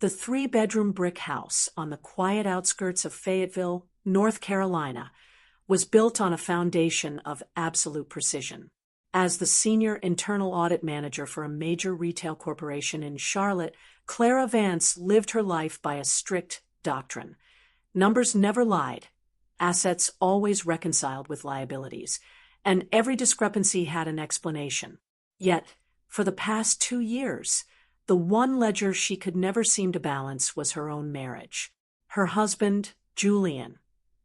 The three-bedroom brick house on the quiet outskirts of Fayetteville, North Carolina, was built on a foundation of absolute precision. As the senior internal audit manager for a major retail corporation in Charlotte, Clara Vance lived her life by a strict doctrine. Numbers never lied, assets always reconciled with liabilities, and every discrepancy had an explanation. Yet, for the past 2 years, the one ledger she could never seem to balance was her own marriage. Her husband, Julian,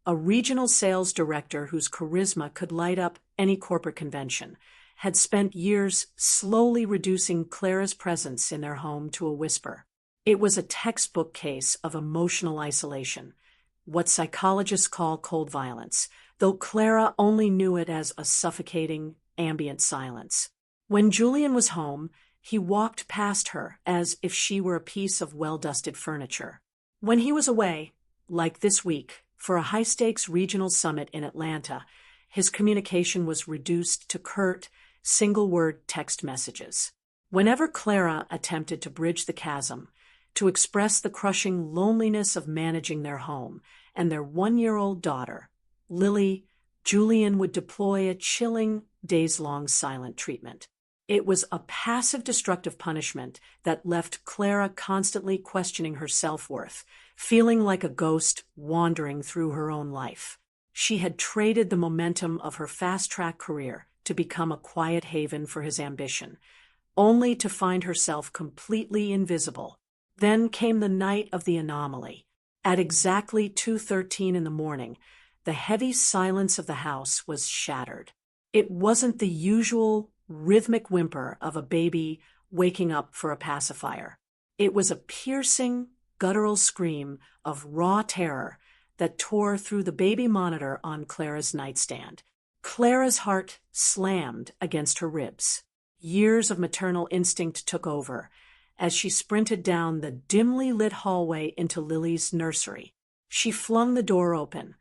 a regional sales director whose charisma could light up any corporate convention, had spent years slowly reducing Clara's presence in their home to a whisper. It was a textbook case of emotional isolation, what psychologists call cold violence, though Clara only knew it as a suffocating, ambient silence. When Julian was home, he walked past her as if she were a piece of well-dusted furniture. When he was away, like this week, for a high-stakes regional summit in Atlanta, his communication was reduced to curt, single-word text messages. Whenever Clara attempted to bridge the chasm, to express the crushing loneliness of managing their home and their 1-year-old daughter, Lily, Julian would deploy a chilling, days-long silent treatment. It was a passive destructive punishment that left Clara constantly questioning her self-worth, feeling like a ghost wandering through her own life. She had traded the momentum of her fast-track career to become a quiet haven for his ambition, only to find herself completely invisible. Then came the night of the anomaly. At exactly 2:13 in the morning, the heavy silence of the house was shattered. It wasn't the usual rhythmic whimper of a baby waking up for a pacifier. It was a piercing, guttural scream of raw terror that tore through the baby monitor on Clara's nightstand. Clara's heart slammed against her ribs. Years of maternal instinct took over as she sprinted down the dimly lit hallway into Lily's nursery. She flung the door open,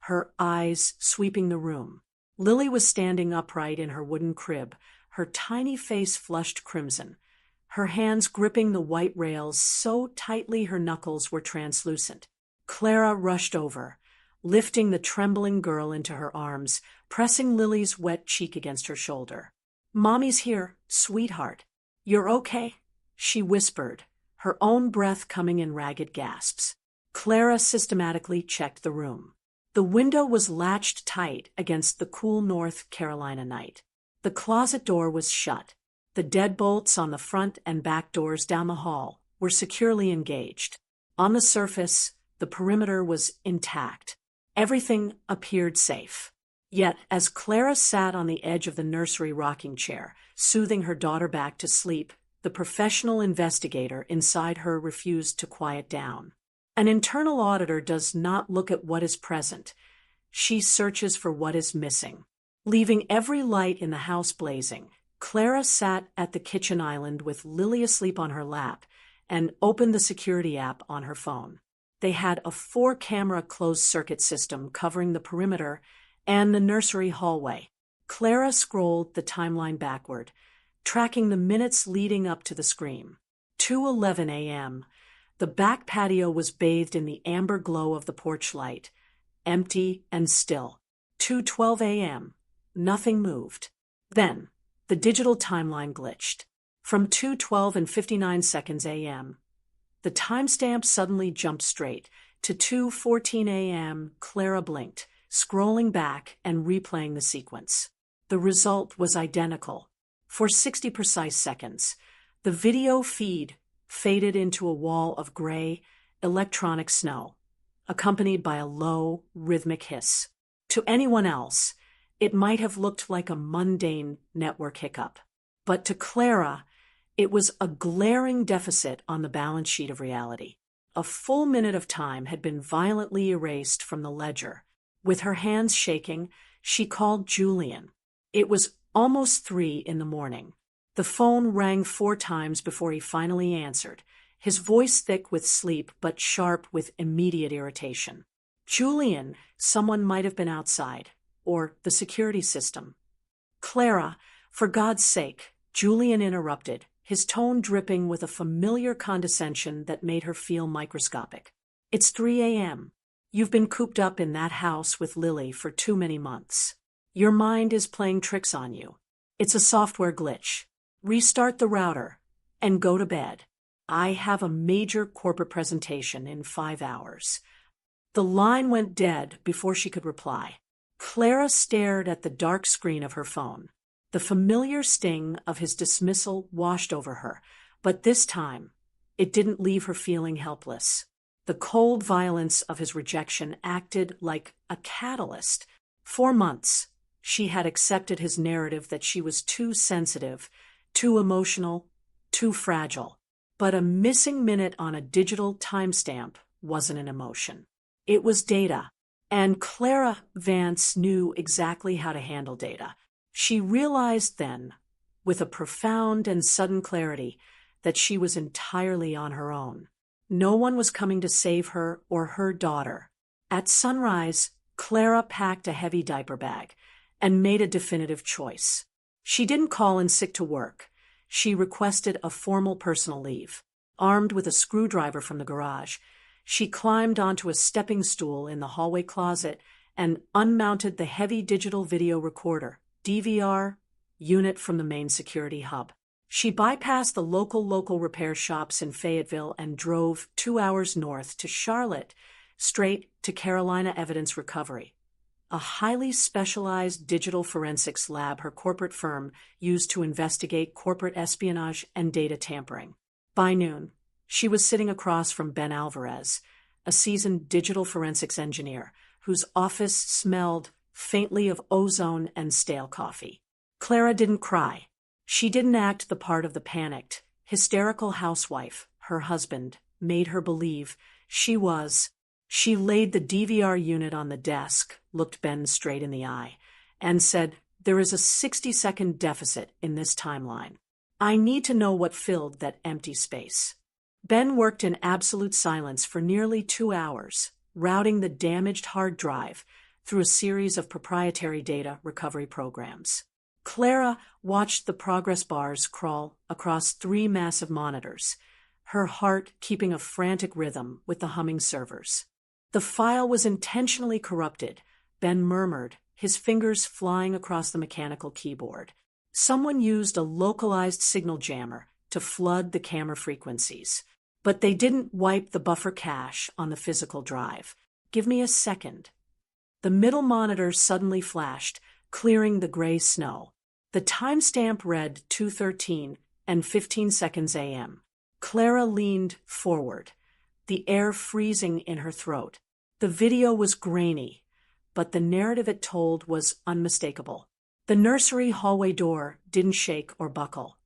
her eyes sweeping the room. Lily was standing upright in her wooden crib, her tiny face flushed crimson, her hands gripping the white rails so tightly her knuckles were translucent. Clara rushed over, lifting the trembling girl into her arms, pressing Lily's wet cheek against her shoulder. "Mommy's here, sweetheart. You're okay?" she whispered, her own breath coming in ragged gasps. Clara systematically checked the room. The window was latched tight against the cool North Carolina night. The closet door was shut. The deadbolts on the front and back doors down the hall were securely engaged. On the surface, the perimeter was intact. Everything appeared safe. Yet, as Clara sat on the edge of the nursery rocking chair, soothing her daughter back to sleep, the professional investigator inside her refused to quiet down. An internal auditor does not look at what is present. She searches for what is missing. Leaving every light in the house blazing, Clara sat at the kitchen island with Lily asleep on her lap and opened the security app on her phone. They had a 4-camera closed-circuit system covering the perimeter and the nursery hallway. Clara scrolled the timeline backward, tracking the minutes leading up to the scream. 2:11 a.m. The back patio was bathed in the amber glow of the porch light, empty and still. 2:12 a.m. Nothing moved. Then, the digital timeline glitched. From 2:12 and 59 seconds a.m., the timestamp suddenly jumped straight to 2:14 a.m. Clara blinked, scrolling back and replaying the sequence. The result was identical. For 60 precise seconds, the video feed faded into a wall of gray, electronic snow, accompanied by a low, rhythmic hiss. To anyone else, it might have looked like a mundane network hiccup. But to Clara, it was a glaring deficit on the balance sheet of reality. A full minute of time had been violently erased from the ledger. With her hands shaking, she called Julian. It was almost 3 in the morning. The phone rang 4 times before he finally answered, his voice thick with sleep but sharp with immediate irritation. "Julian, someone might have been outside. Or the security system." "Clara, for God's sake," Julian interrupted, his tone dripping with a familiar condescension that made her feel microscopic. "It's 3 a.m. You've been cooped up in that house with Lily for too many months. Your mind is playing tricks on you. It's a software glitch. Restart the router and go to bed. I have a major corporate presentation in 5 hours." The line went dead before she could reply. Clara stared at the dark screen of her phone. The familiar sting of his dismissal washed over her, but this time, it didn't leave her feeling helpless. The cold violence of his rejection acted like a catalyst. For months, she had accepted his narrative that she was too sensitive, too emotional, too fragile. But a missing minute on a digital timestamp wasn't an emotion. It was data, and Clara Vance knew exactly how to handle data. She realized then, with a profound and sudden clarity, that she was entirely on her own. No one was coming to save her or her daughter. At sunrise, Clara packed a heavy diaper bag and made a definitive choice. She didn't call in sick to work. She requested a formal personal leave. Armed with a screwdriver from the garage, she climbed onto a stepping stool in the hallway closet and unmounted the heavy digital video recorder (DVR) unit from the main security hub. She bypassed the local repair shops in Fayetteville and drove 2 hours north to Charlotte, straight to Carolina Evidence Recovery, a highly specialized digital forensics lab her corporate firm used to investigate corporate espionage and data tampering. By noon, she was sitting across from Ben Alvarez, a seasoned digital forensics engineer whose office smelled faintly of ozone and stale coffee. Clara didn't cry. She didn't act the part of the panicked, hysterical housewife her husband made her believe she was. She laid the DVR unit on the desk, looked Ben straight in the eye, and said, "There is a 60-second deficit in this timeline. I need to know what filled that empty space." Ben worked in absolute silence for nearly 2 hours, routing the damaged hard drive through a series of proprietary data recovery programs. Clara watched the progress bars crawl across 3 massive monitors, her heart keeping a frantic rhythm with the humming servers. The file was intentionally corrupted, Ben murmured, his fingers flying across the mechanical keyboard. Someone used a localized signal jammer to flood the camera frequencies. But they didn't wipe the buffer cache on the physical drive. "Give me a second." The middle monitor suddenly flashed, clearing the gray snow. The timestamp read 2:13 and 15 seconds a.m. Clara leaned forward, the air freezing in her throat. The video was grainy, but the narrative it told was unmistakable. The nursery hallway door didn't shake or buckle.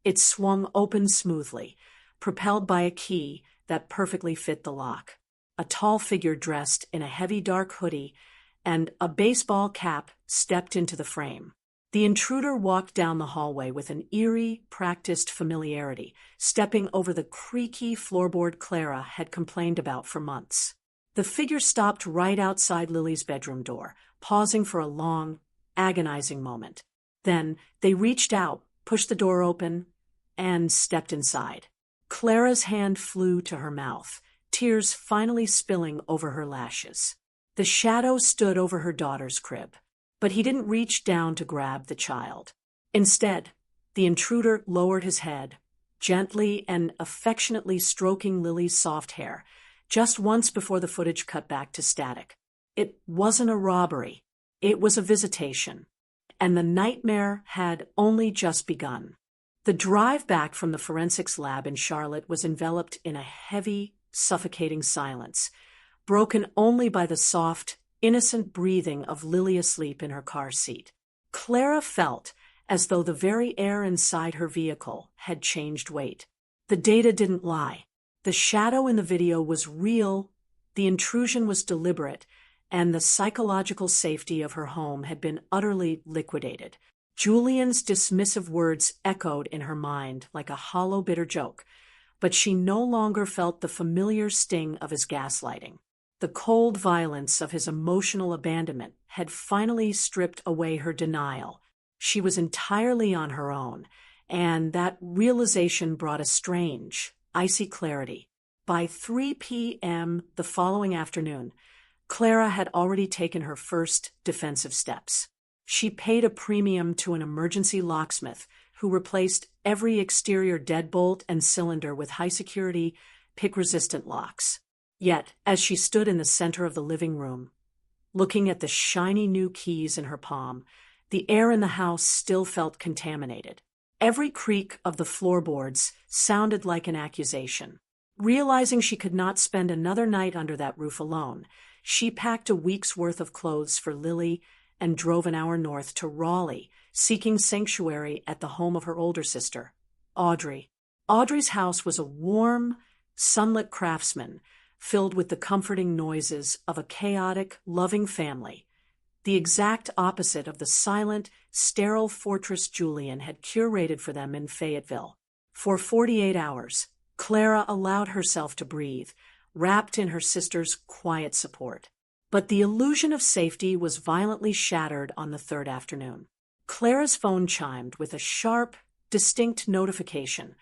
It swung open smoothly, propelled by a key that perfectly fit the lock. A tall figure dressed in a heavy dark hoodie and a baseball cap stepped into the frame. The intruder walked down the hallway with an eerie, practiced familiarity, stepping over the creaky floorboard Clara had complained about for months. The figure stopped right outside Lily's bedroom door, pausing for a long, agonizing moment. Then they reached out, pushed the door open, and stepped inside. Clara's hand flew to her mouth, tears finally spilling over her lashes. The shadow stood over her daughter's crib, but he didn't reach down to grab the child. Instead, the intruder lowered his head, gently and affectionately stroking Lily's soft hair, just once before the footage cut back to static. It wasn't a robbery. It was a visitation, and the nightmare had only just begun. The drive back from the forensics lab in Charlotte was enveloped in a heavy, suffocating silence, broken only by the soft, innocent breathing of Lily asleep in her car seat. Clara felt as though the very air inside her vehicle had changed weight. The data didn't lie. The shadow in the video was real, the intrusion was deliberate, and the psychological safety of her home had been utterly liquidated. Julian's dismissive words echoed in her mind like a hollow, bitter joke, but she no longer felt the familiar sting of his gaslighting. The cold violence of his emotional abandonment had finally stripped away her denial. She was entirely on her own, and that realization brought a strange, icy clarity. By 3 p.m. the following afternoon, Clara had already taken her first defensive steps. She paid a premium to an emergency locksmith who replaced every exterior deadbolt and cylinder with high-security, pick-resistant locks. Yet, as she stood in the center of the living room, looking at the shiny new keys in her palm, the air in the house still felt contaminated. Every creak of the floorboards sounded like an accusation. Realizing she could not spend another night under that roof alone, she packed a week's worth of clothes for Lily and drove an hour north to Raleigh, seeking sanctuary at the home of her older sister, Audrey. Audrey's house was a warm, sunlit craftsman filled with the comforting noises of a chaotic, loving family, the exact opposite of the silent, sterile fortress Julian had curated for them in Fayetteville. For 48 hours, Clara allowed herself to breathe, wrapped in her sister's quiet support. But the illusion of safety was violently shattered on the third afternoon. Clara's phone chimed with a sharp, distinct notification,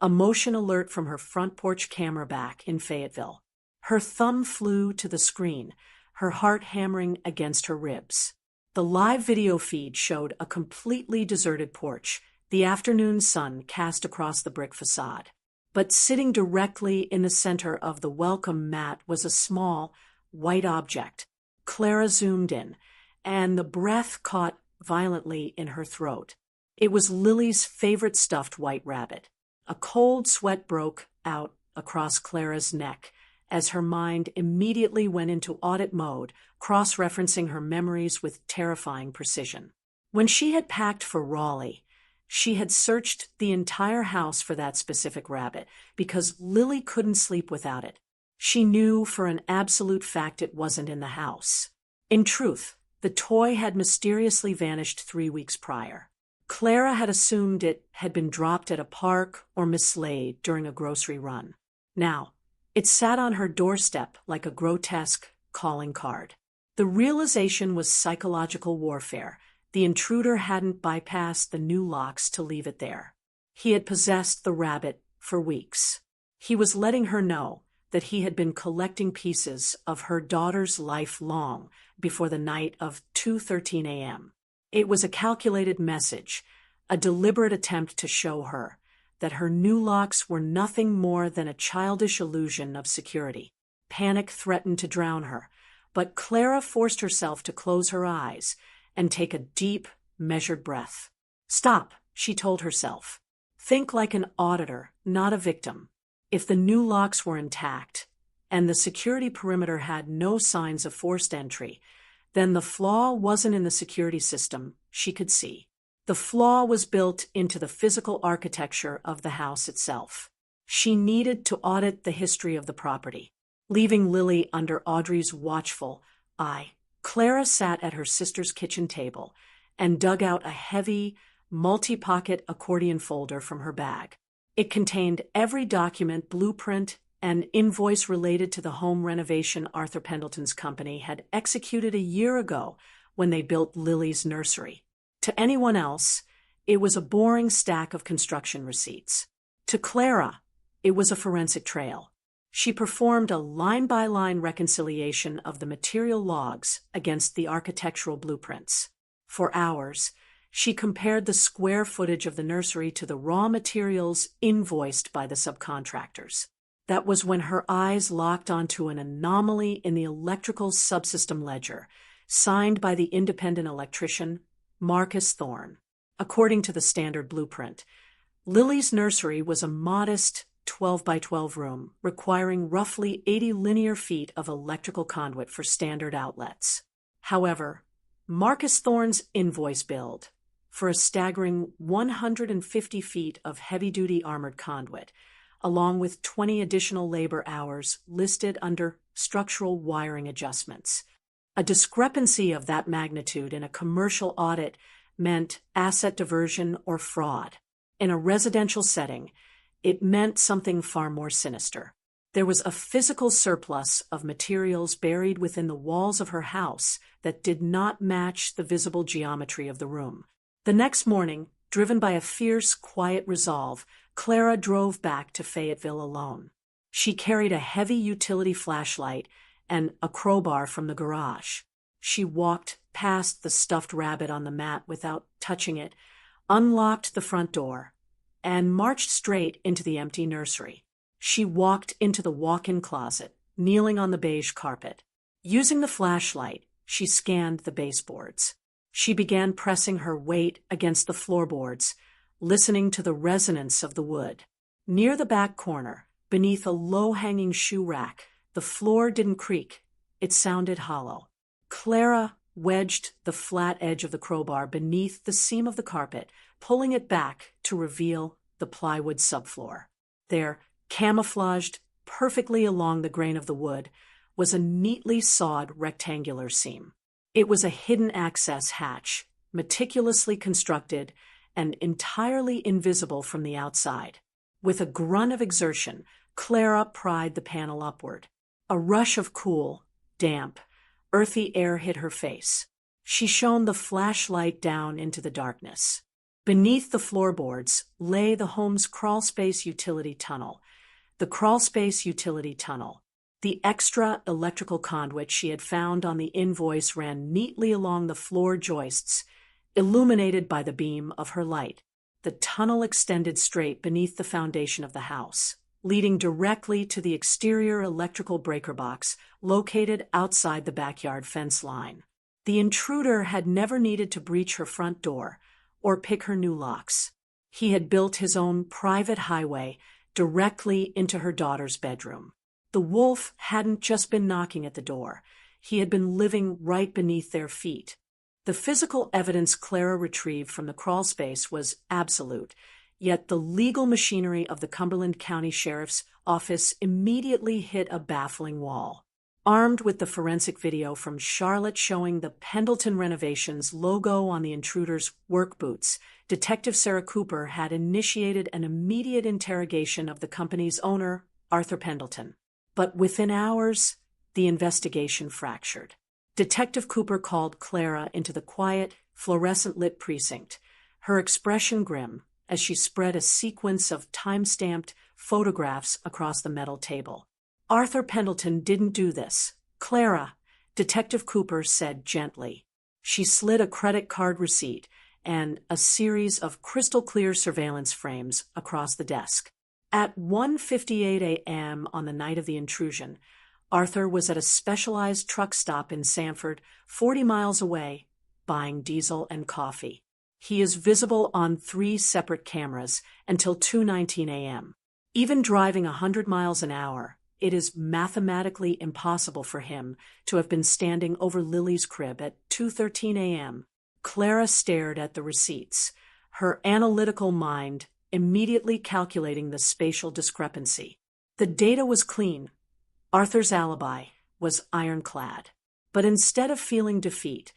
a motion alert from her front porch camera back in Fayetteville. Her thumb flew to the screen, her heart hammering against her ribs. The live video feed showed a completely deserted porch, the afternoon sun cast across the brick facade. But sitting directly in the center of the welcome mat was a small, white object. Clara zoomed in, and the breath caught violently in her throat. It was Lily's favorite stuffed white rabbit. A cold sweat broke out across Clara's neck as her mind immediately went into audit mode, cross-referencing her memories with terrifying precision. When she had packed for Raleigh, she had searched the entire house for that specific rabbit because Lily couldn't sleep without it. She knew for an absolute fact it wasn't in the house. In truth, the toy had mysteriously vanished 3 weeks prior. Clara had assumed it had been dropped at a park or mislaid during a grocery run. Now, it sat on her doorstep like a grotesque calling card. The realization was psychological warfare. The intruder hadn't bypassed the new locks to leave it there. He had possessed the rabbit for weeks. He was letting her know that he had been collecting pieces of her daughter's life long before the night of 2:13 a.m. It was a calculated message, a deliberate attempt to show her that her new locks were nothing more than a childish illusion of security. Panic threatened to drown her, but Clara forced herself to close her eyes and take a deep, measured breath. Stop, she told herself. Think like an auditor, not a victim. If the new locks were intact, and the security perimeter had no signs of forced entry, then the flaw wasn't in the security system, she could see. The flaw was built into the physical architecture of the house itself. She needed to audit the history of the property. Leaving Lily under Audrey's watchful eye, Clara sat at her sister's kitchen table and dug out a heavy, multi-pocket accordion folder from her bag. It contained every document, blueprint, and invoice related to the home renovation Arthur Pendleton's company had executed a year ago when they built Lily's nursery. To anyone else, it was a boring stack of construction receipts. To Clara, it was a forensic trail. She performed a line-by-line reconciliation of the material logs against the architectural blueprints. For hours, she compared the square footage of the nursery to the raw materials invoiced by the subcontractors. That was when her eyes locked onto an anomaly in the electrical subsystem ledger, signed by the independent electrician, Marcus Thorne. According to the standard blueprint, Lily's nursery was a modest 12 by 12 room, requiring roughly 80 linear feet of electrical conduit for standard outlets. However, Marcus Thorne's invoice billed for a staggering 150 feet of heavy-duty armored conduit, along with 20 additional labor hours listed under structural wiring adjustments. A discrepancy of that magnitude in a commercial audit meant asset diversion or fraud. In a residential setting, it meant something far more sinister. There was a physical surplus of materials buried within the walls of her house that did not match the visible geometry of the room. The next morning, Driven by a fierce, quiet resolve, Clara drove back to Fayetteville alone. She carried a heavy utility flashlight and a crowbar from the garage. She walked past the stuffed rabbit on the mat without touching it, unlocked the front door, and marched straight into the empty nursery. She walked into the walk-in closet, kneeling on the beige carpet. Using the flashlight, she scanned the baseboards. She began pressing her weight against the floorboards, listening to the resonance of the wood. Near the back corner, beneath a low-hanging shoe rack, the floor didn't creak. It sounded hollow. Clara wedged the flat edge of the crowbar beneath the seam of the carpet, pulling it back to reveal the plywood subfloor. There, camouflaged perfectly along the grain of the wood, was a neatly sawed rectangular seam. It was a hidden access hatch, meticulously constructed and entirely invisible from the outside. With a grunt of exertion, Clara pried the panel upward. A rush of cool, damp, earthy air hit her face. She shone the flashlight down into the darkness. Beneath the floorboards lay the home's crawlspace utility tunnel. The crawlspace utility tunnel. The extra electrical conduit she had found on the invoice ran neatly along the floor joists, illuminated by the beam of her light. The tunnel extended straight beneath the foundation of the house, leading directly to the exterior electrical breaker box located outside the backyard fence line. The intruder had never needed to breach her front door or pick her new locks. He had built his own private highway directly into her daughter's bedroom. The wolf hadn't just been knocking at the door. He had been living right beneath their feet. The physical evidence Clara retrieved from the crawlspace was absolute, yet the legal machinery of the Cumberland County Sheriff's Office immediately hit a baffling wall. Armed with the forensic video from Charlotte showing the Pendleton Renovations logo on the intruder's work boots, Detective Sarah Cooper had initiated an immediate interrogation of the company's owner, Arthur Pendleton. But within hours, the investigation fractured. Detective Cooper called Clara into the quiet, fluorescent-lit precinct, her expression grim as she spread a sequence of time-stamped photographs across the metal table. Arthur Pendleton didn't do this. Clara, Detective Cooper said gently. She slid a credit card receipt and a series of crystal-clear surveillance frames across the desk. At 1:58 a.m. on the night of the intrusion, Arthur was at a specialized truck stop in Sanford, 40 miles away, buying diesel and coffee. He is visible on 3 separate cameras until 2:19 a.m. Even driving 100 miles an hour, it is mathematically impossible for him to have been standing over Lily's crib at 2:13 a.m. Clara stared at the receipts, her analytical mind immediately calculating the spatial discrepancy. The data was clean. Arthur's alibi was ironclad. But instead of feeling defeat,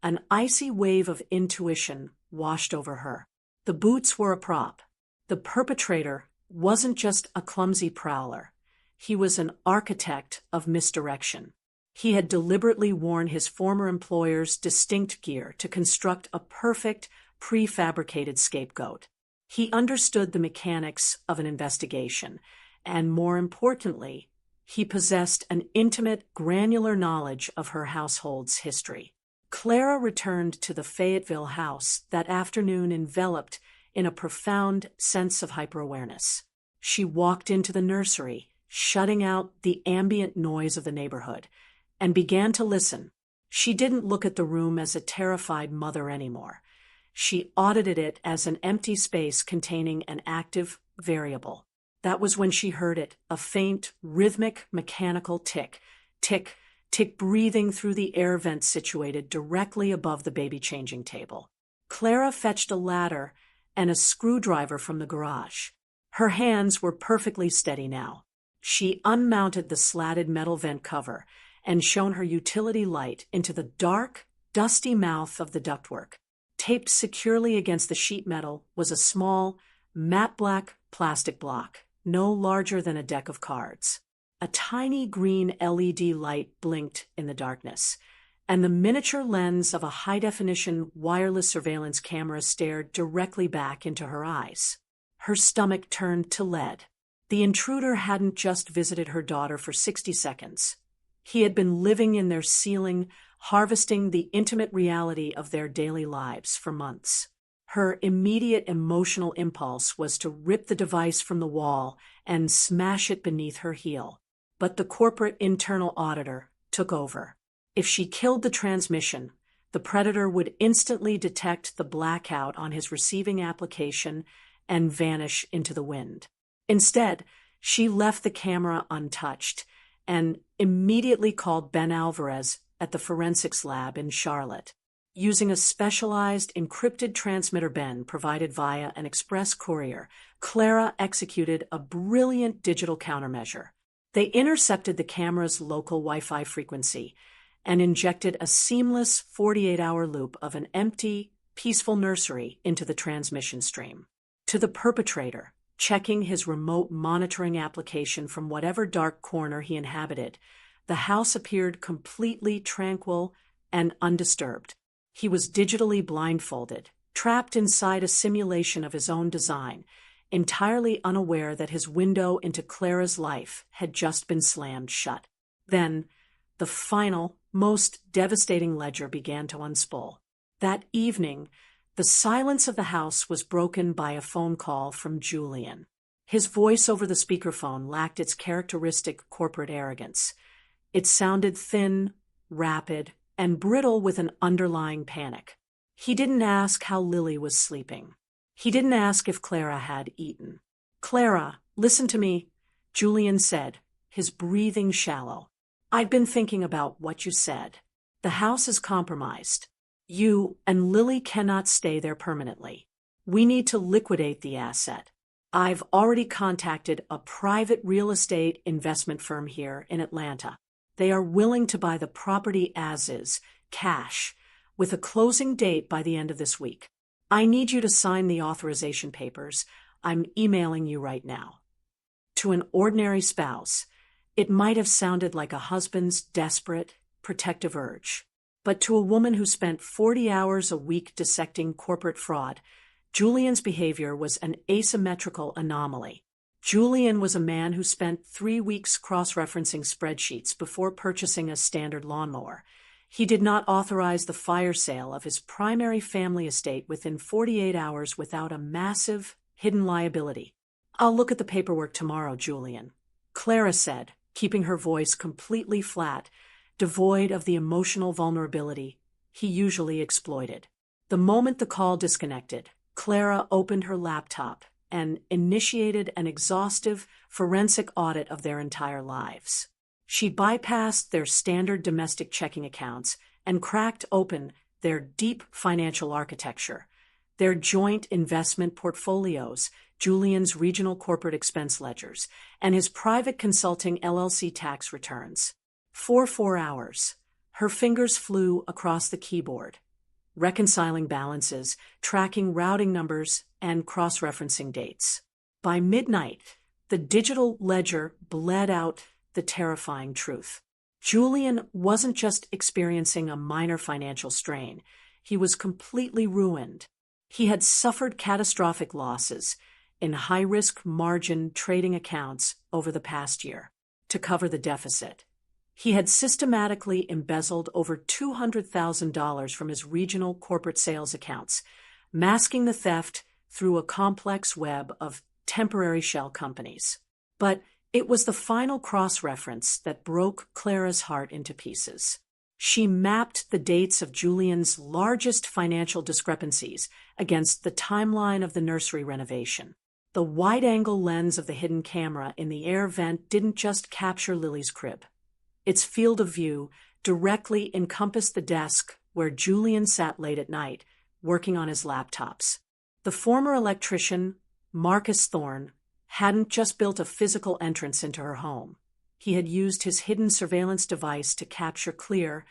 an icy wave of intuition washed over her. The boots were a prop. The perpetrator wasn't just a clumsy prowler. He was an architect of misdirection. He had deliberately worn his former employer's distinct gear to construct a perfect, prefabricated scapegoat. He understood the mechanics of an investigation, and more importantly, he possessed an intimate, granular knowledge of her household's history. Clara returned to the Fayetteville house that afternoon enveloped in a profound sense of hyperawareness. She walked into the nursery, shutting out the ambient noise of the neighborhood, and began to listen. She didn't look at the room as a terrified mother anymore. She audited it as an empty space containing an active variable. That was when she heard it, a faint, rhythmic, mechanical tick, tick, tick breathing through the air vent situated directly above the baby-changing table. Clara fetched a ladder and a screwdriver from the garage. Her hands were perfectly steady now. She unmounted the slatted metal vent cover and shone her utility light into the dark, dusty mouth of the ductwork. Taped securely against the sheet metal was a small, matte black plastic block, no larger than a deck of cards. A tiny green LED light blinked in the darkness, and the miniature lens of a high-definition wireless surveillance camera stared directly back into her eyes. Her stomach turned to lead. The intruder hadn't just visited her daughter for 60 seconds. He had been living in their ceiling, harvesting the intimate reality of their daily lives for months. Her immediate emotional impulse was to rip the device from the wall and smash it beneath her heel. But the corporate internal auditor took over. If she killed the transmission, the predator would instantly detect the blackout on his receiving application and vanish into the wind. Instead, she left the camera untouched and immediately called Ben Alvarez at the forensics lab in Charlotte. Using a specialized encrypted transmitter Ben provided via an express courier, Clara executed a brilliant digital countermeasure. They intercepted the camera's local Wi-Fi frequency and injected a seamless 48-hour loop of an empty, peaceful nursery into the transmission stream. To the perpetrator, checking his remote monitoring application from whatever dark corner he inhabited, the house appeared completely tranquil and undisturbed. He was digitally blindfolded, trapped inside a simulation of his own design, entirely unaware that his window into Clara's life had just been slammed shut. Then, the final, most devastating ledger began to unspool. That evening, the silence of the house was broken by a phone call from Julian. His voice over the speakerphone lacked its characteristic corporate arrogance. It sounded thin, rapid, and brittle with an underlying panic. He didn't ask how Lily was sleeping. He didn't ask if Clara had eaten. "Clara, listen to me," Julian said, his breathing shallow. "I'd been thinking about what you said. The house is compromised. You and Lily cannot stay there permanently. We need to liquidate the asset. I've already contacted a private real estate investment firm here in Atlanta. They are willing to buy the property as is, cash, with a closing date by the end of this week. I need you to sign the authorization papers. I'm emailing you right now." To an ordinary spouse, it might have sounded like a husband's desperate, protective urge. But to a woman who spent 40 hours a week dissecting corporate fraud, Julian's behavior was an asymmetrical anomaly. Julian was a man who spent 3 weeks cross-referencing spreadsheets before purchasing a standard lawnmower. He did not authorize the fire sale of his primary family estate within 48 hours without a massive, hidden liability. "I'll look at the paperwork tomorrow, Julian," Clara said, keeping her voice completely flat, devoid of the emotional vulnerability he usually exploited. The moment the call disconnected, Clara opened her laptop and initiated an exhaustive forensic audit of their entire lives. She bypassed their standard domestic checking accounts and cracked open their deep financial architecture, their joint investment portfolios, Julian's regional corporate expense ledgers, and his private consulting LLC tax returns. For 4 hours, her fingers flew across the keyboard, reconciling balances, tracking routing numbers, and cross-referencing dates. By midnight, the digital ledger bled out the terrifying truth. Julian wasn't just experiencing a minor financial strain. He was completely ruined. He had suffered catastrophic losses in high-risk margin trading accounts over the past year. To cover the deficit, he had systematically embezzled over $200,000 from his regional corporate sales accounts, masking the theft through a complex web of temporary shell companies. But it was the final cross-reference that broke Clara's heart into pieces. She mapped the dates of Julian's largest financial discrepancies against the timeline of the nursery renovation. The wide-angle lens of the hidden camera in the air vent didn't just capture Lily's crib. Its field of view directly encompassed the desk where Julian sat late at night, working on his laptops. The former electrician, Marcus Thorne, hadn't just built a physical entrance into her home. He had used his hidden surveillance device to capture clear,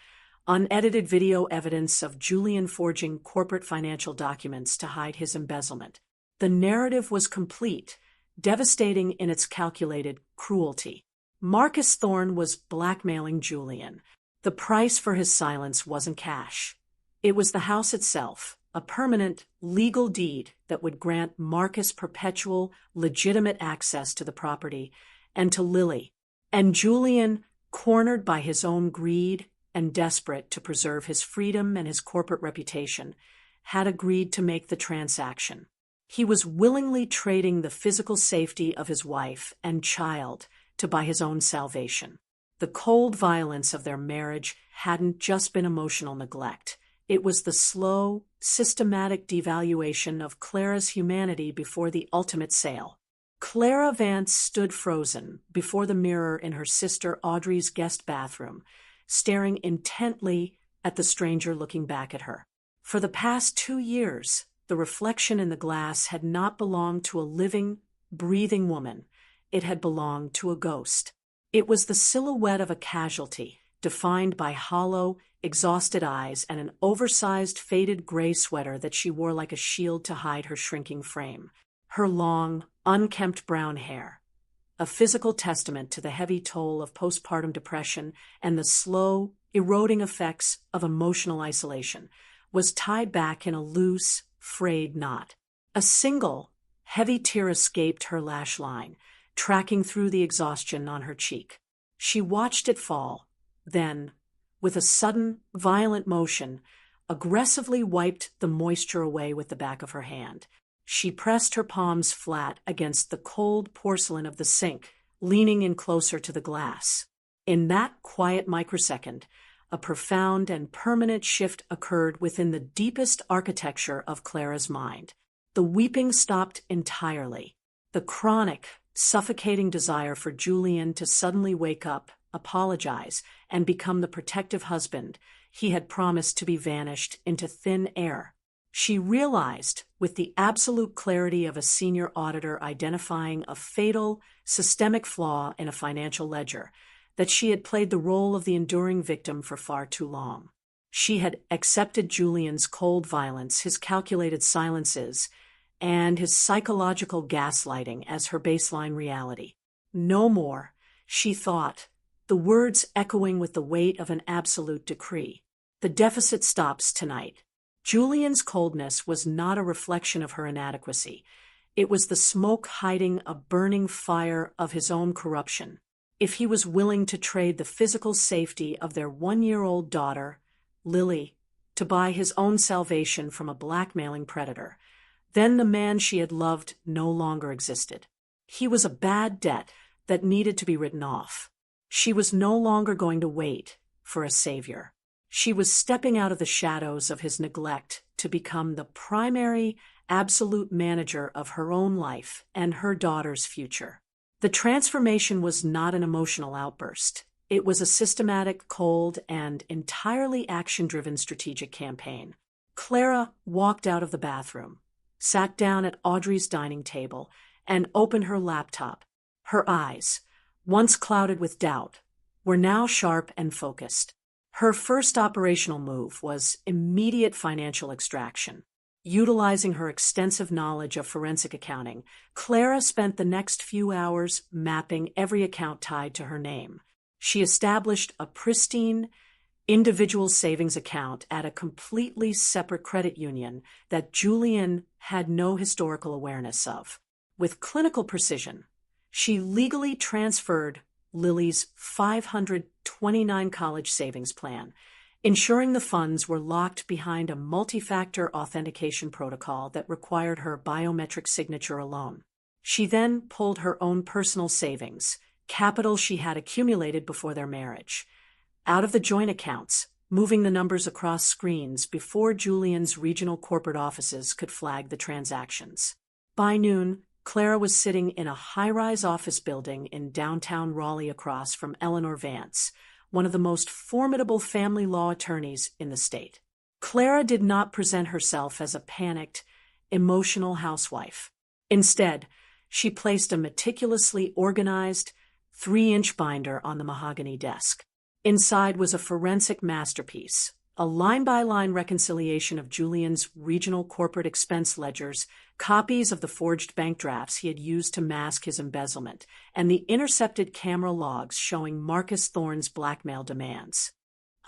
unedited video evidence of Julian forging corporate financial documents to hide his embezzlement. The narrative was complete, devastating in its calculated cruelty. Marcus Thorne was blackmailing Julian, The price for his silence wasn't cash. It was the house itself, a permanent, legal deed that would grant Marcus perpetual, legitimate access to the property, and to Lily. And Julian, cornered by his own greed and desperate to preserve his freedom and his corporate reputation, had agreed to make the transaction. He was willingly trading the physical safety of his wife and child to buy his own salvation. The cold violence of their marriage hadn't just been emotional neglect. It was the slow, systematic devaluation of Clara's humanity before the ultimate sale. Clara Vance stood frozen before the mirror in her sister Audrey's guest bathroom, staring intently at the stranger looking back at her. For the past 2 years, the reflection in the glass had not belonged to a living, breathing woman. It had belonged to a ghost. It was the silhouette of a casualty, defined by hollow, exhausted eyes and an oversized, faded gray sweater that she wore like a shield to hide her shrinking frame. Her long, unkempt brown hair, a physical testament to the heavy toll of postpartum depression and the slow, eroding effects of emotional isolation, was tied back in a loose, frayed knot. A single, heavy tear escaped her lash line, tracking through the exhaustion on her cheek. She watched it fall, then, with a sudden, violent motion, aggressively wiped the moisture away with the back of her hand. She pressed her palms flat against the cold porcelain of the sink, leaning in closer to the glass. In that quiet microsecond, a profound and permanent shift occurred within the deepest architecture of Clara's mind. The weeping stopped entirely. The chronic, suffocating desire for Julian to suddenly wake up, apologize, and become the protective husband he had promised to be vanished into thin air. She realized, with the absolute clarity of a senior auditor identifying a fatal, systemic flaw in a financial ledger, that she had played the role of the enduring victim for far too long. She had accepted Julian's cold violence, his calculated silences, and his psychological gaslighting as her baseline reality. No more, she thought, the words echoing with the weight of an absolute decree. The deficit stops tonight. Julian's coldness was not a reflection of her inadequacy. It was the smoke hiding a burning fire of his own corruption. If he was willing to trade the physical safety of their 1-year-old daughter, Lily, to buy his own salvation from a blackmailing predator, then the man she had loved no longer existed. He was a bad debt that needed to be written off. She was no longer going to wait for a savior. She was stepping out of the shadows of his neglect to become the primary, absolute manager of her own life and her daughter's future. The transformation was not an emotional outburst. It was a systematic, cold, and entirely action-driven strategic campaign. Clara walked out of the bathroom, sat down at Audrey's dining table, and opened her laptop. Her eyes, once clouded with doubt, were now sharp and focused. Her first operational move was immediate financial extraction. Utilizing her extensive knowledge of forensic accounting, Clara spent the next few hours mapping every account tied to her name. She established a pristine, individual savings account at a completely separate credit union that Julian had no historical awareness of. With clinical precision, she legally transferred Lily's $529 college savings plan, ensuring the funds were locked behind a multi-factor authentication protocol that required her biometric signature alone. She then pulled her own personal savings, capital she had accumulated before their marriage, out of the joint accounts, moving the numbers across screens before Julian's regional corporate offices could flag the transactions. By noon, Clara was sitting in a high-rise office building in downtown Raleigh across from Eleanor Vance, one of the most formidable family law attorneys in the state. Clara did not present herself as a panicked, emotional housewife. Instead, she placed a meticulously organized, 3-inch binder on the mahogany desk. Inside was a forensic masterpiece, a line-by-line reconciliation of Julian's regional corporate expense ledgers, copies of the forged bank drafts he had used to mask his embezzlement, and the intercepted camera logs showing Marcus Thorne's blackmail demands.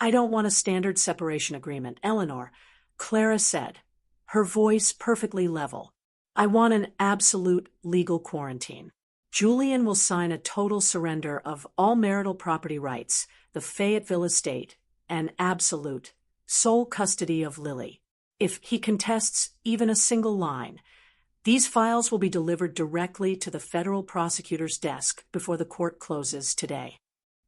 I don't want a standard separation agreement, Eleanor, Clara said, her voice perfectly level. I want an absolute legal quarantine. Julian will sign a total surrender of all marital property rights, the Fayetteville estate, and absolute, sole custody of Lily. If he contests even a single line, these files will be delivered directly to the federal prosecutor's desk before the court closes today.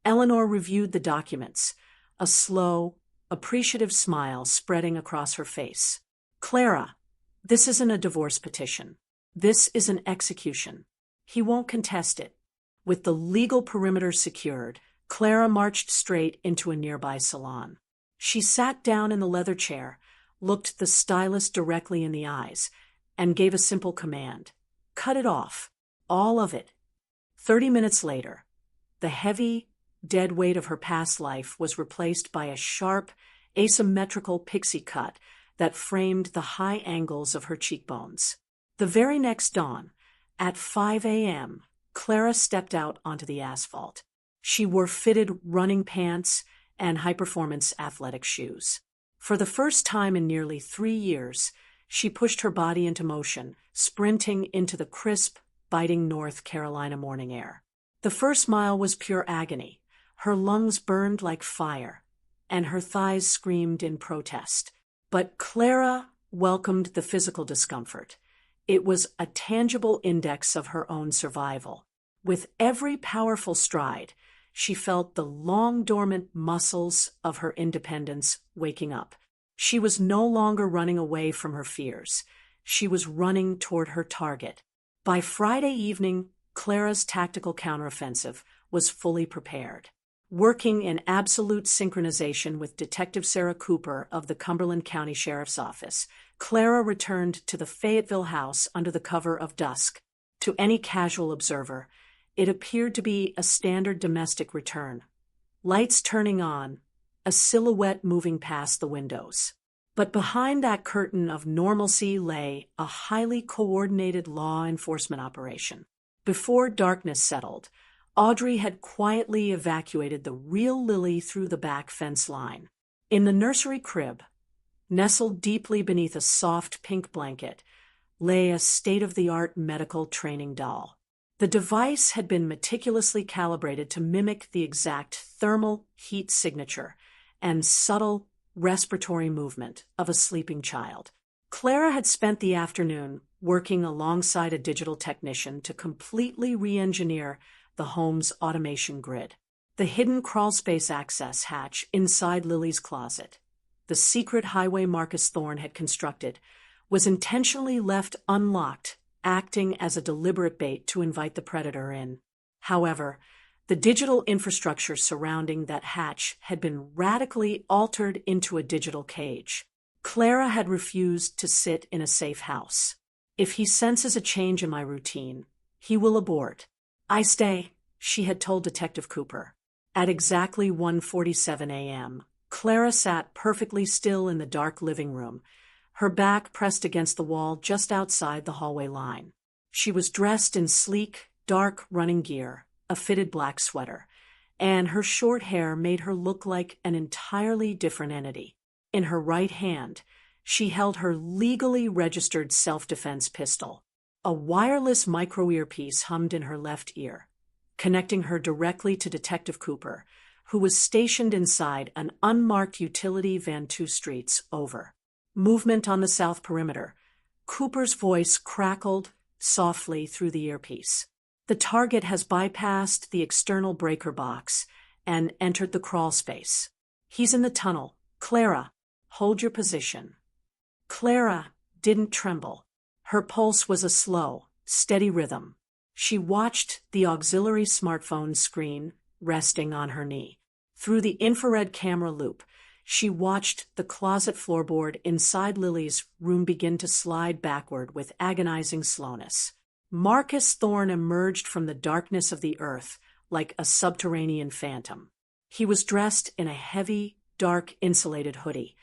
Eleanor reviewed the documents, a slow, appreciative smile spreading across her face. Clara, this isn't a divorce petition. This is an execution. He won't contest it. With the legal perimeter secured, Clara marched straight into a nearby salon. She sat down in the leather chair, looked the stylist directly in the eyes, and gave a simple command. Cut it off. All of it. 30 minutes later, the heavy, dead weight of her past life was replaced by a sharp, asymmetrical pixie cut that framed the high angles of her cheekbones. The very next dawn, at 5 a.m., Clara stepped out onto the asphalt. She wore fitted running pants and high-performance athletic shoes. For the first time in nearly 3 years, she pushed her body into motion, sprinting into the crisp, biting North Carolina morning air. The first mile was pure agony. Her lungs burned like fire, and her thighs screamed in protest. But Clara welcomed the physical discomfort. It was a tangible index of her own survival. With every powerful stride, she felt the long-dormant muscles of her independence waking up. She was no longer running away from her fears. She was running toward her target. By Friday evening, Clara's tactical counteroffensive was fully prepared. Working in absolute synchronization with Detective Sarah Cooper of the Cumberland County Sheriff's Office, Clara returned to the Fayetteville house under the cover of dusk. To any casual observer, it appeared to be a standard domestic return. Lights turning on, a silhouette moving past the windows. But behind that curtain of normalcy lay a highly coordinated law enforcement operation. Before darkness settled, Audrey had quietly evacuated the real Lily through the back fence line. In the nursery crib, nestled deeply beneath a soft pink blanket, lay a state-of-the-art medical training doll. The device had been meticulously calibrated to mimic the exact thermal heat signature and subtle respiratory movement of a sleeping child. Clara had spent the afternoon working alongside a digital technician to completely re-engineer the home's automation grid. The hidden crawlspace access hatch inside Lily's closet, the secret highway Marcus Thorne had constructed, was intentionally left unlocked, acting as a deliberate bait to invite the predator in. However, the digital infrastructure surrounding that hatch had been radically altered into a digital cage. Clara had refused to sit in a safe house. If he senses a change in my routine, he will abort. I stay, she had told Detective Cooper. At exactly 1:47 a.m., Clara sat perfectly still in the dark living room, her back pressed against the wall just outside the hallway line. She was dressed in sleek, dark running gear, a fitted black sweater, and her short hair made her look like an entirely different entity. In her right hand, she held her legally registered self-defense pistol. A wireless micro-earpiece hummed in her left ear, connecting her directly to Detective Cooper, who was stationed inside an unmarked utility van 2 streets over. Movement on the south perimeter. Cooper's voice crackled softly through the earpiece. The target has bypassed the external breaker box and entered the crawl space. He's in the tunnel. Clara, hold your position. Clara didn't tremble. Her pulse was a slow, steady rhythm. She watched the auxiliary smartphone screen resting on her knee. Through the infrared camera loop, she watched the closet floorboard inside Lily's room begin to slide backward with agonizing slowness. Marcus Thorne emerged from the darkness of the earth like a subterranean phantom. He was dressed in a heavy, dark, insulated hoodie,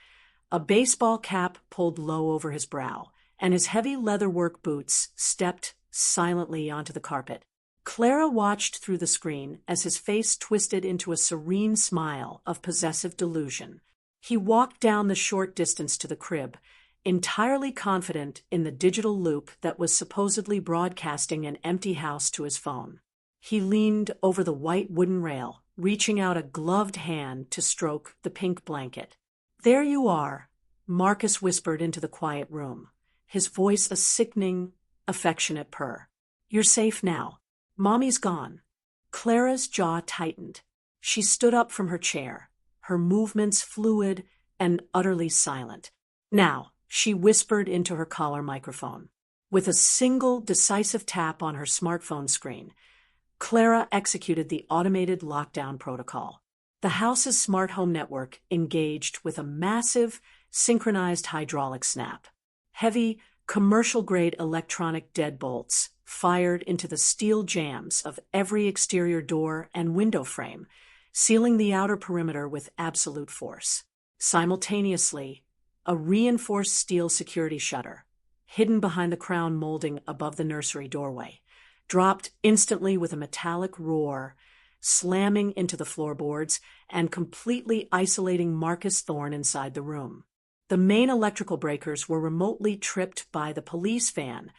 a baseball cap pulled low over his brow, and his heavy leatherwork boots stepped silently onto the carpet. Clara watched through the screen as his face twisted into a serene smile of possessive delusion. He walked down the short distance to the crib, entirely confident in the digital loop that was supposedly broadcasting an empty house to his phone. He leaned over the white wooden rail, reaching out a gloved hand to stroke the pink blanket. "There you are," Marcus whispered into the quiet room, his voice a sickening, affectionate purr. "You're safe now. Mommy's gone." Clara's jaw tightened. She stood up from her chair, her movements fluid and utterly silent. "Now," she whispered into her collar microphone. With a single decisive tap on her smartphone screen, Clara executed the automated lockdown protocol. The house's smart home network engaged with a massive, synchronized hydraulic snap. Heavy, commercial-grade electronic deadbolts fired into the steel jambs of every exterior door and window frame, sealing the outer perimeter with absolute force. Simultaneously, a reinforced steel security shutter, hidden behind the crown molding above the nursery doorway, dropped instantly with a metallic roar, slamming into the floorboards and completely isolating Marcus Thorne inside the room. The main electrical breakers were remotely tripped by the police van,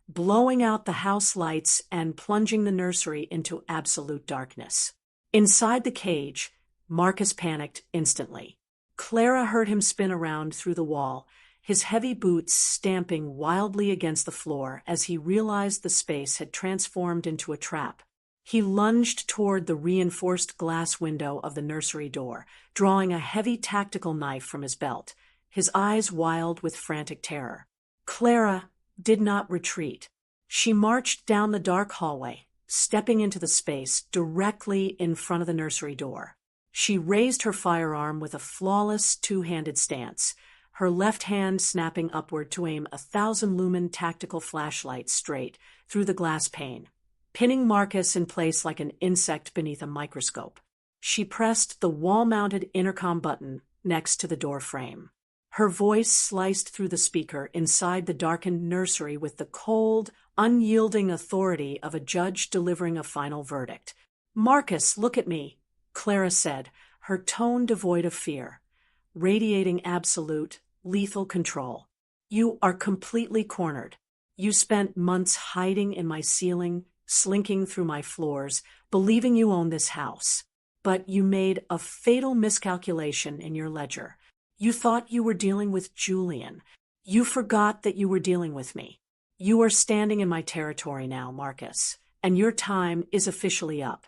blowing out the house lights and plunging the nursery into absolute darkness. Inside the cage, Marcus panicked instantly. Clara heard him spin around through the wall, his heavy boots stamping wildly against the floor as he realized the space had transformed into a trap. He lunged toward the reinforced glass window of the nursery door, drawing a heavy tactical knife from his belt, his eyes wild with frantic terror. Clara did not retreat. She marched down the dark hallway, stepping into the space directly in front of the nursery door. She raised her firearm with a flawless two-handed stance, her left hand snapping upward to aim a 1,000-lumen tactical flashlight straight through the glass pane, pinning Marcus in place like an insect beneath a microscope. She pressed the wall-mounted intercom button next to the door frame. Her voice sliced through the speaker inside the darkened nursery with the cold, unyielding authority of a judge delivering a final verdict. "Marcus, look at me," Clara said, her tone devoid of fear, radiating absolute, lethal control. "You are completely cornered. You spent months hiding in my ceiling, slinking through my floors, believing you owned this house. But you made a fatal miscalculation in your ledger. You thought you were dealing with Julian. You forgot that you were dealing with me. You are standing in my territory now, Marcus, and your time is officially up."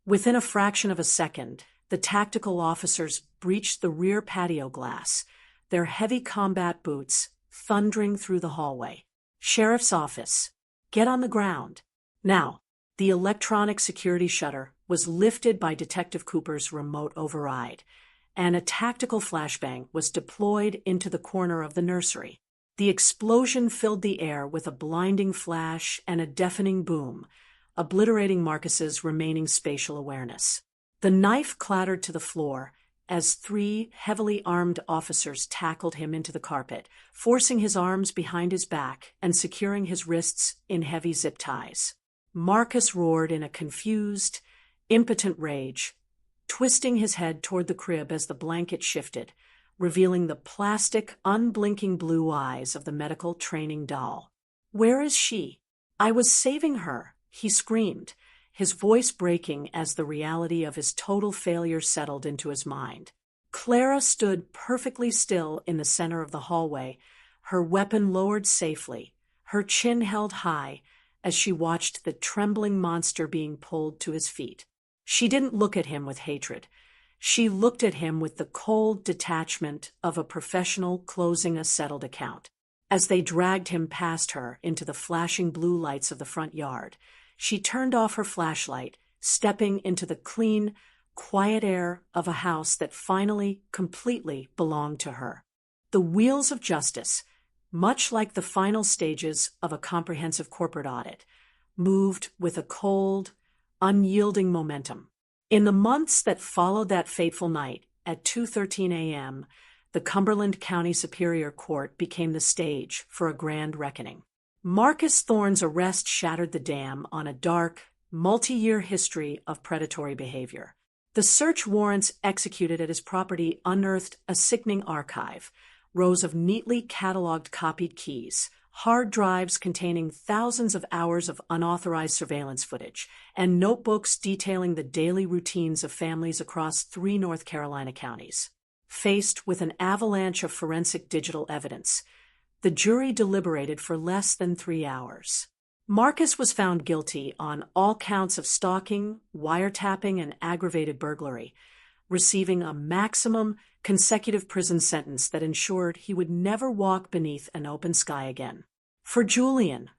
Within a fraction of a second, the tactical officers breached the rear patio glass, their heavy combat boots thundering through the hallway. "Sheriff's office. Get on the ground." Now, the electronic security shutter was lifted by Detective Cooper's remote override, and a tactical flashbang was deployed into the corner of the nursery. The explosion filled the air with a blinding flash and a deafening boom, obliterating Marcus's remaining spatial awareness. The knife clattered to the floor as 3 heavily armed officers tackled him into the carpet, forcing his arms behind his back and securing his wrists in heavy zip ties. Marcus roared in a confused, impotent rage, twisting his head toward the crib as the blanket shifted, revealing the plastic, unblinking blue eyes of the medical training doll. "Where is she? I was saving her," he screamed, his voice breaking as the reality of his total failure settled into his mind. Clara stood perfectly still in the center of the hallway, her weapon lowered safely, her chin held high as she watched the trembling monster being pulled to his feet. She didn't look at him with hatred. She looked at him with the cold detachment of a professional closing a settled account. As they dragged him past her into the flashing blue lights of the front yard, she turned off her flashlight, stepping into the clean, quiet air of a house that finally, completely belonged to her. The wheels of justice, much like the final stages of a comprehensive corporate audit, moved with a cold, unyielding momentum. In the months that followed that fateful night, at 2:13 a.m., the Cumberland County Superior Court became the stage for a grand reckoning. Marcus Thorne's arrest shattered the dam on a dark, multi-year history of predatory behavior. The search warrants executed at his property unearthed a sickening archive, rows of neatly cataloged copied keys, hard drives containing thousands of hours of unauthorized surveillance footage, and notebooks detailing the daily routines of families across 3 North Carolina counties. Faced with an avalanche of forensic digital evidence, the jury deliberated for less than 3 hours. Marcus was found guilty on all counts of stalking, wiretapping, and aggravated burglary, receiving a maximum consecutive prison sentence that ensured he would never walk beneath an open sky again. For Julian,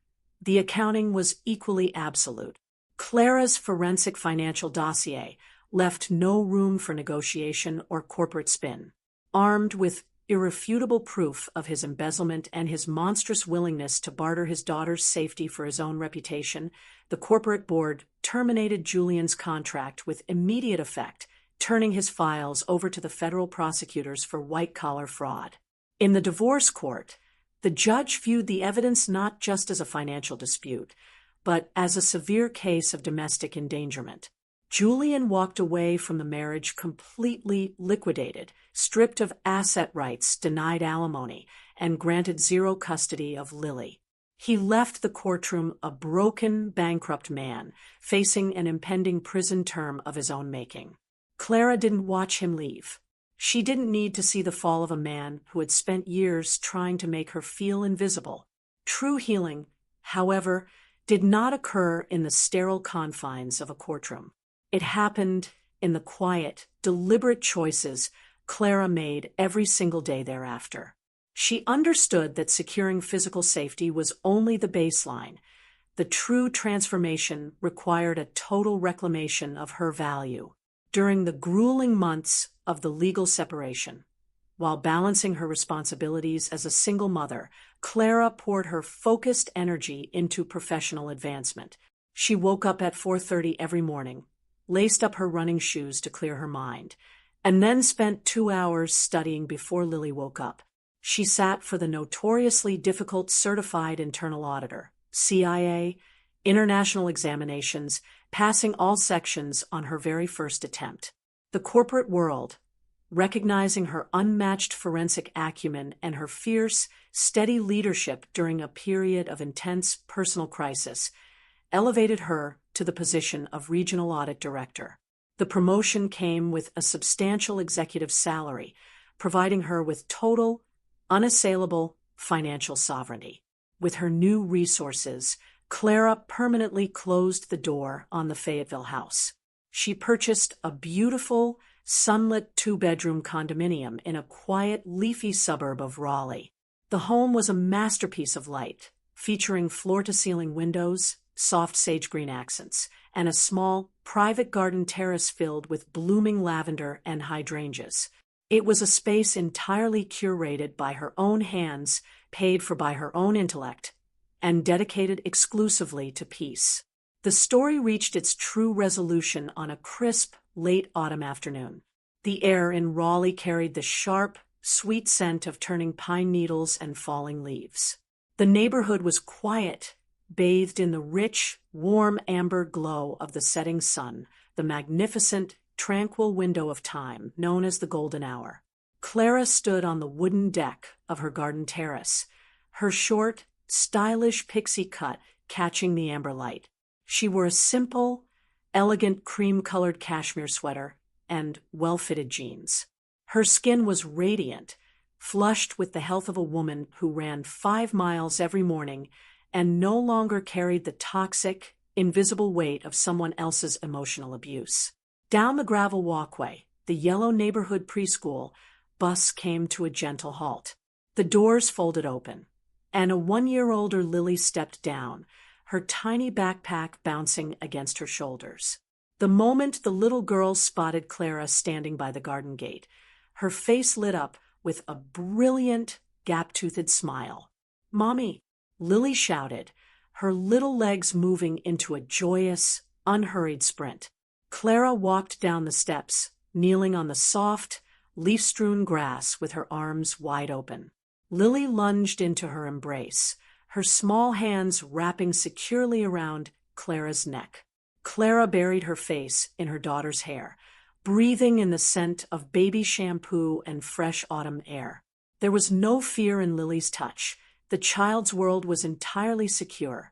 the accounting was equally absolute. Clara's forensic financial dossier left no room for negotiation or corporate spin. Armed with irrefutable proof of his embezzlement and his monstrous willingness to barter his daughter's safety for his own reputation, the corporate board terminated Julian's contract with immediate effect, turning his files over to the federal prosecutors for white-collar fraud. In the divorce court, the judge viewed the evidence not just as a financial dispute, but as a severe case of domestic endangerment. Julian walked away from the marriage completely liquidated, stripped of asset rights, denied alimony, and granted 0 custody of Lily. He left the courtroom a broken, bankrupt man, facing an impending prison term of his own making. Clara didn't watch him leave. She didn't need to see the fall of a man who had spent years trying to make her feel invisible. True healing, however, did not occur in the sterile confines of a courtroom. It happened in the quiet, deliberate choices Clara made every single day thereafter. She understood that securing physical safety was only the baseline. The true transformation required a total reclamation of her value. During the grueling months of the legal separation, while balancing her responsibilities as a single mother, Clara poured her focused energy into professional advancement. She woke up at 4:30 every morning, laced up her running shoes to clear her mind, and then spent 2 hours studying before Lily woke up. She sat for the notoriously difficult Certified Internal Auditor, CIA, international examinations, passing all sections on her very first attempt. The corporate world, recognizing her unmatched forensic acumen and her fierce, steady leadership during a period of intense personal crisis, elevated her to the position of Regional Audit Director. The promotion came with a substantial executive salary, providing her with total, unassailable financial sovereignty. With her new resources, Clara permanently closed the door on the Fayetteville house. She purchased a beautiful, sunlit 2-bedroom condominium in a quiet, leafy suburb of Raleigh. The home was a masterpiece of light, featuring floor-to-ceiling windows, soft sage green accents, and a small, private garden terrace filled with blooming lavender and hydrangeas. It was a space entirely curated by her own hands, paid for by her own intellect, and dedicated exclusively to peace. The story reached its true resolution on a crisp, late autumn afternoon. The air in Raleigh carried the sharp, sweet scent of turning pine needles and falling leaves. The neighborhood was quiet, bathed in the rich, warm amber glow of the setting sun, the magnificent, tranquil window of time known as the golden hour. Clara stood on the wooden deck of her garden terrace, her short, stylish pixie cut catching the amber light. She wore a simple, elegant cream-colored cashmere sweater and well-fitted jeans. Her skin was radiant, flushed with the health of a woman who ran 5 miles every morning and no longer carried the toxic, invisible weight of someone else's emotional abuse. Down the gravel walkway, the yellow neighborhood preschool bus came to a gentle halt. The doors folded open, and a 1-year-older Lily stepped down, her tiny backpack bouncing against her shoulders. The moment the little girl spotted Clara standing by the garden gate, her face lit up with a brilliant, gap-toothed smile. "Mommy," Lily shouted, her little legs moving into a joyous, unhurried sprint. Clara walked down the steps, kneeling on the soft, leaf-strewn grass with her arms wide open. Lily lunged into her embrace, her small hands wrapping securely around Clara's neck. Clara buried her face in her daughter's hair, breathing in the scent of baby shampoo and fresh autumn air. There was no fear in Lily's touch. The child's world was entirely secure,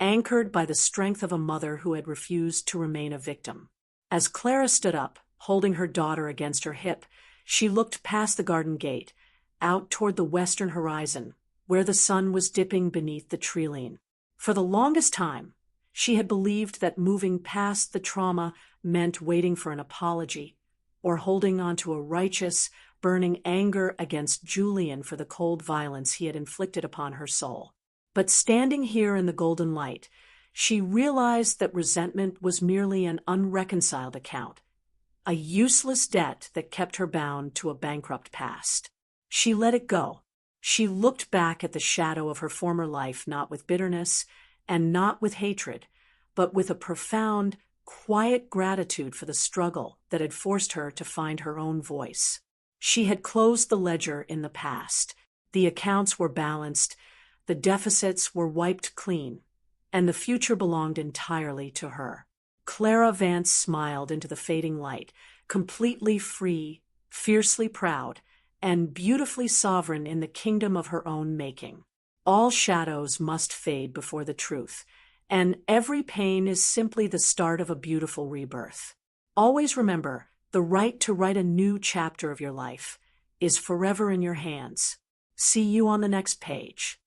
anchored by the strength of a mother who had refused to remain a victim. As Clara stood up, holding her daughter against her hip, she looked past the garden gate, out toward the western horizon, where the sun was dipping beneath the tree-line. For the longest time, she had believed that moving past the trauma meant waiting for an apology, or holding on to a righteous, burning anger against Julian for the cold violence he had inflicted upon her soul. But standing here in the golden light, she realized that resentment was merely an unreconciled account, a useless debt that kept her bound to a bankrupt past. She let it go. She looked back at the shadow of her former life not with bitterness and not with hatred, but with a profound, quiet gratitude for the struggle that had forced her to find her own voice. She had closed the ledger in the past. The accounts were balanced, the deficits were wiped clean, and the future belonged entirely to her. Clara Vance smiled into the fading light, completely free, fiercely proud, and beautifully sovereign in the kingdom of her own making. All shadows must fade before the truth, and every pain is simply the start of a beautiful rebirth. Always remember, the right to write a new chapter of your life is forever in your hands. See you on the next page.